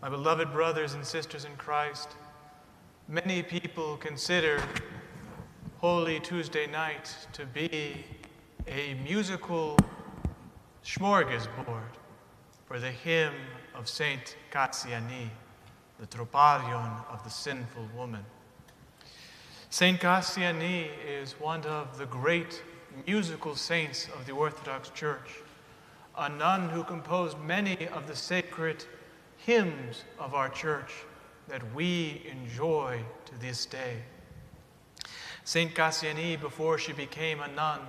My beloved brothers and sisters in Christ, many people consider Holy Tuesday night to be a musical smorgasbord for the hymn of St. Kassiani, the Troparion of the sinful woman. St. Kassiani is one of the great musical saints of the Orthodox Church, a nun who composed many of the sacred hymns of our church that we enjoy to this day. St. Kassiani, before she became a nun,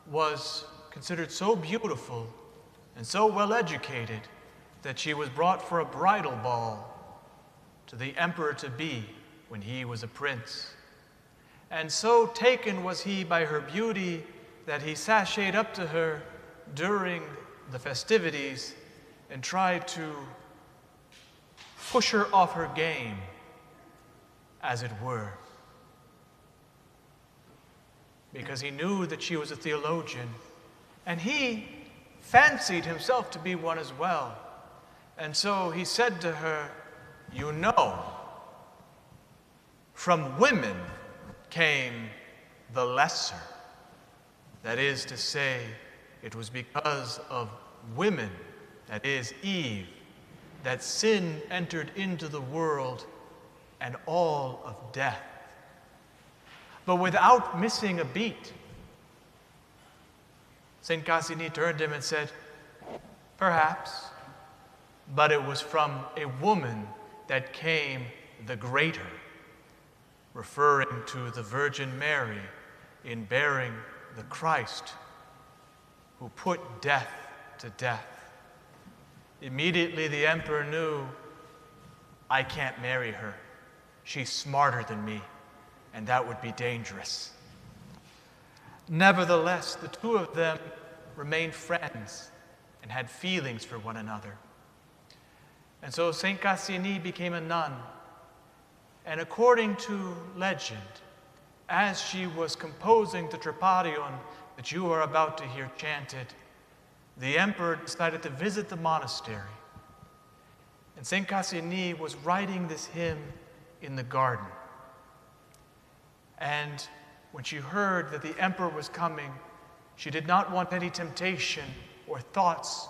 was considered so beautiful and so well educated that she was brought for a bridal ball to the emperor-to-be when he was a prince. And so taken was he by her beauty that he sashayed up to her during the festivities and tried to push her off her game, as it were, because he knew that she was a theologian, and he fancied himself to be one as well. And so he said to her, "You know, from women came the lesser." That is to say, it was because of women, that is Eve, that sin entered into the world and all of death. But without missing a beat, St. Kassiani turned to him and said, "Perhaps, but it was from a woman that came the greater," referring to the Virgin Mary in bearing the Christ who put death to death. Immediately the emperor knew, I can't marry her. She's smarter than me, and that would be dangerous. Nevertheless, the two of them remained friends and had feelings for one another. And so St. Kassiani became a nun. And according to legend, as she was composing the Troparion that you are about to hear chanted, the emperor decided to visit the monastery. And St. Kassiani was writing this hymn in the garden. And when she heard that the emperor was coming, she did not want any temptation or thoughts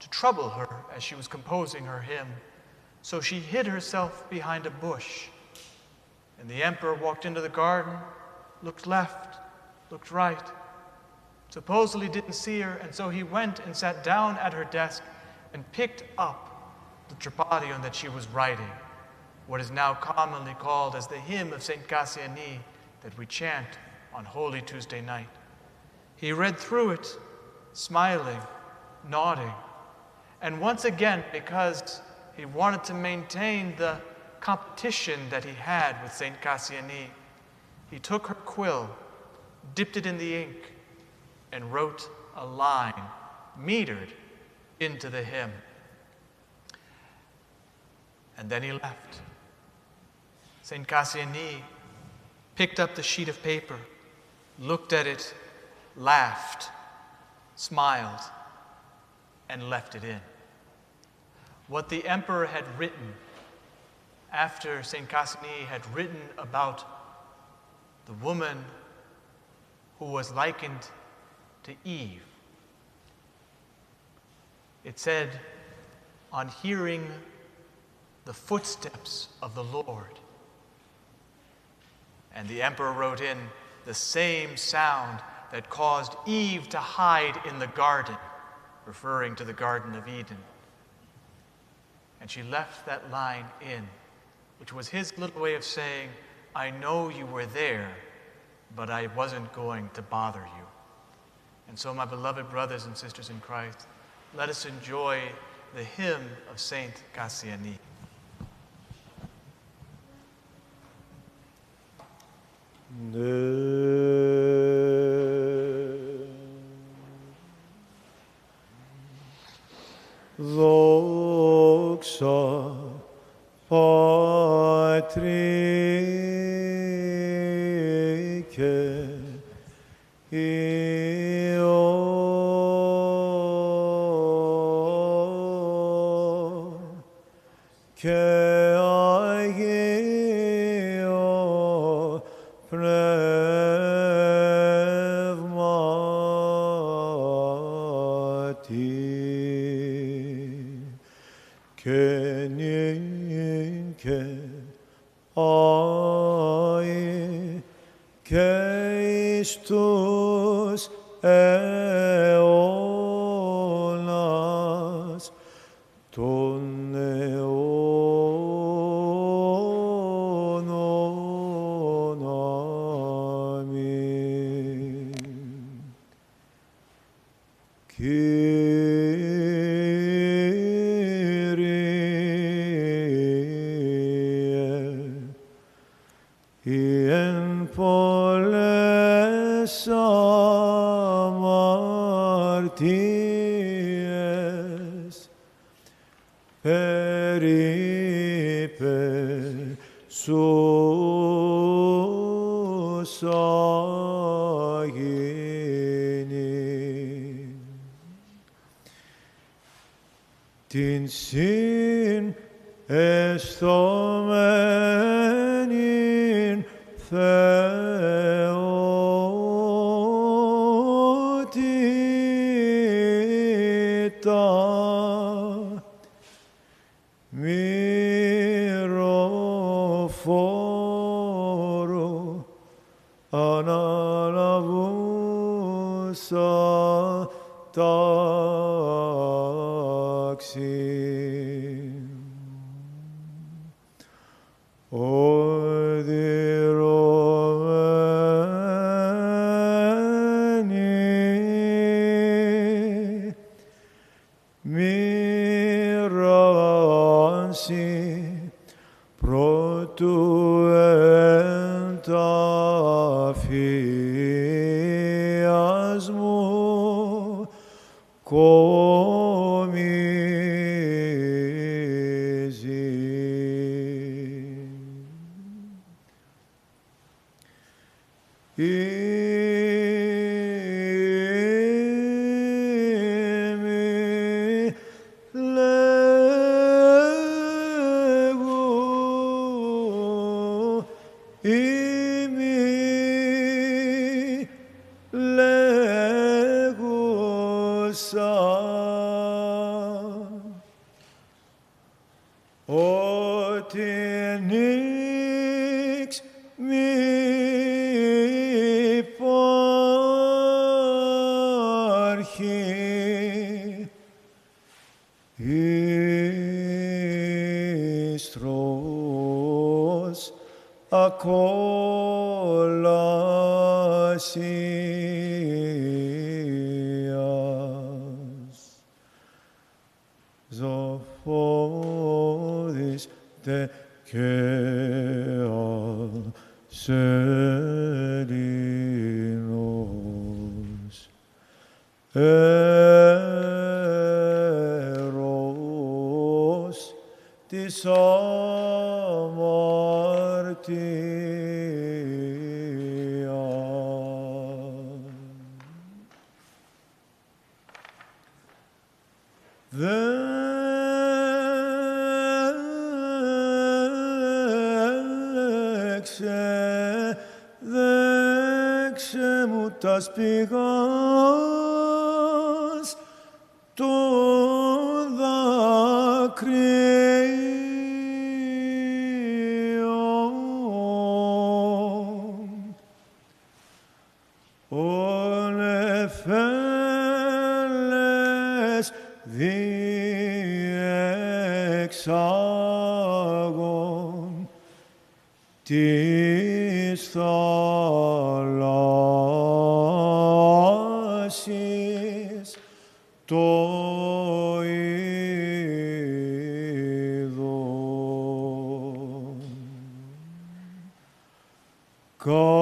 to trouble her as she was composing her hymn. So she hid herself behind a bush. And the emperor walked into the garden, looked left, looked right, supposedly didn't see her, and so he went and sat down at her desk and picked up the Troparion that she was writing, what is now commonly called as the Hymn of St. Kassiani that we chant on Holy Tuesday night. He read through it, smiling, nodding, and once again, because he wanted to maintain the competition that he had with St. Kassiani, he took her quill, dipped it in the ink, and wrote a line metered into the hymn. And then he left. St. Kassiani picked up the sheet of paper, looked at it, laughed, smiled, and left it in. What the emperor had written after St. Kassiani had written about the woman who was likened to Eve. It said, on hearing the footsteps of the Lord. And the emperor wrote in, the same sound that caused Eve to hide in the garden, referring to the Garden of Eden. And she left that line in, which was his little way of saying, I know you were there, but I wasn't going to bother you. And so, my beloved brothers and sisters in Christ, let us enjoy the hymn of St. Kassiani. Doxa Patrice Io και Αγίο Πνεύματι, και νυν και αεί και εις τους αιώνας των αιώνων. Αμήν. Οι εν πολλές αμαρτίες περιπέσουσας αγίνη, την συν εσθομένην θεότητα μυροφόρο αναλαβούσα τάξη. Οδυρωμένη μοιράσει πρώτου εν ταφείας μου κομίζει. Είμαι λέγω, είμαι λέγουσα, ότι νίξ μη υπάρχει ίστρος ακόλασίας. Ζωφόδης τε και ασέλινος, ερός της αμαρτίας. Δέξε μου τας πηγάς των δακρύων, ον εφέλες διεξάγων της θαλάσσης το είδον. Καμφιτήμη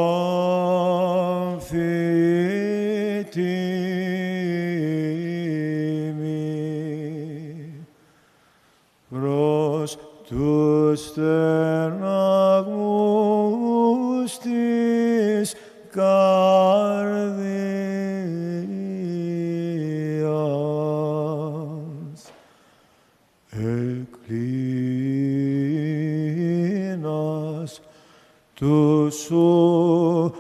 προς τους στεναγμούς της καρδίας. Εκκλησία τους ουρανούς.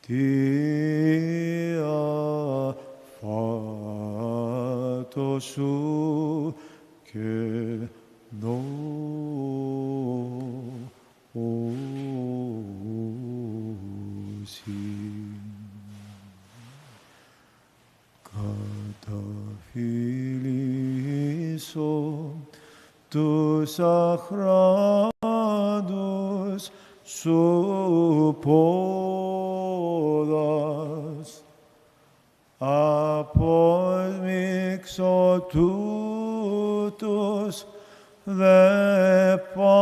Τι αφάτο σου καταφυλίσω τους αχράντους σου πόδας, απόσμιξω τούτους δε πάλι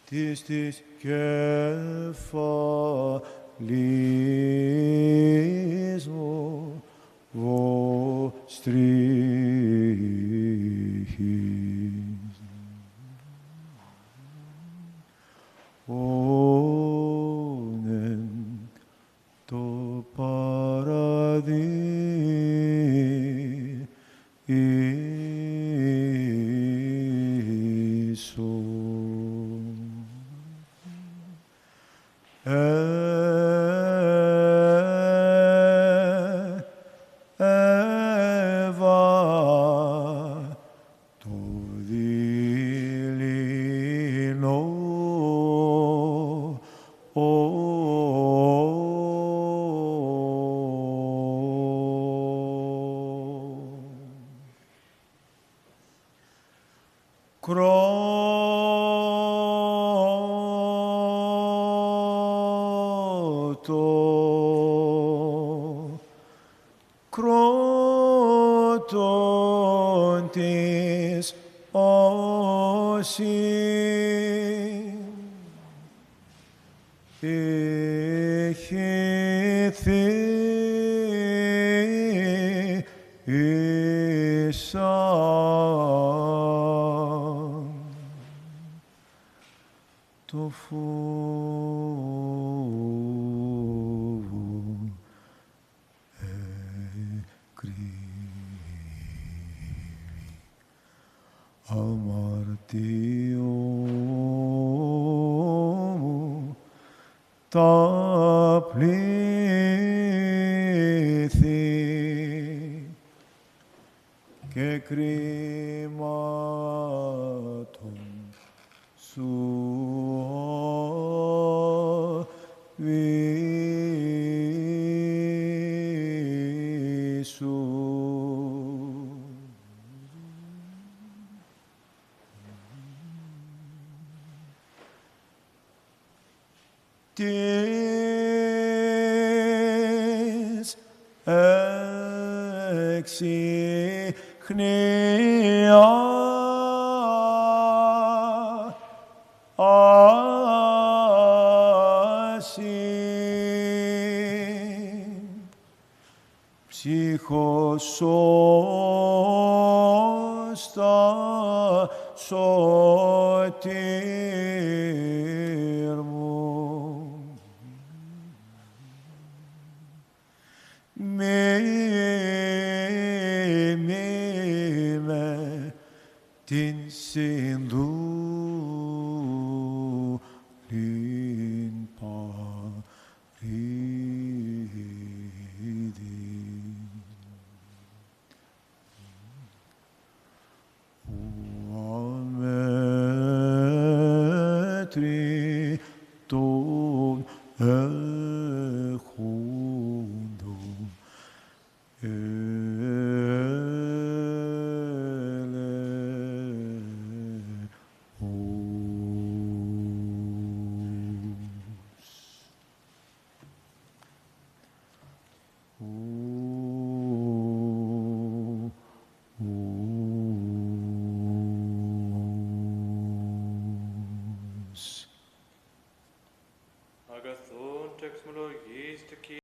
της κεφαλής μου βοστρύχης. Όνεν το παραδείσο. Εύα το δειλινό κρότον της όσοι ηχηθήσαν το φόβο αμαρτιό μου τα πλήθη και κρίματον σου βίσου. Της εξυχνία άση ψυχοσώστα σωτήρ μου. Μη με την συνδού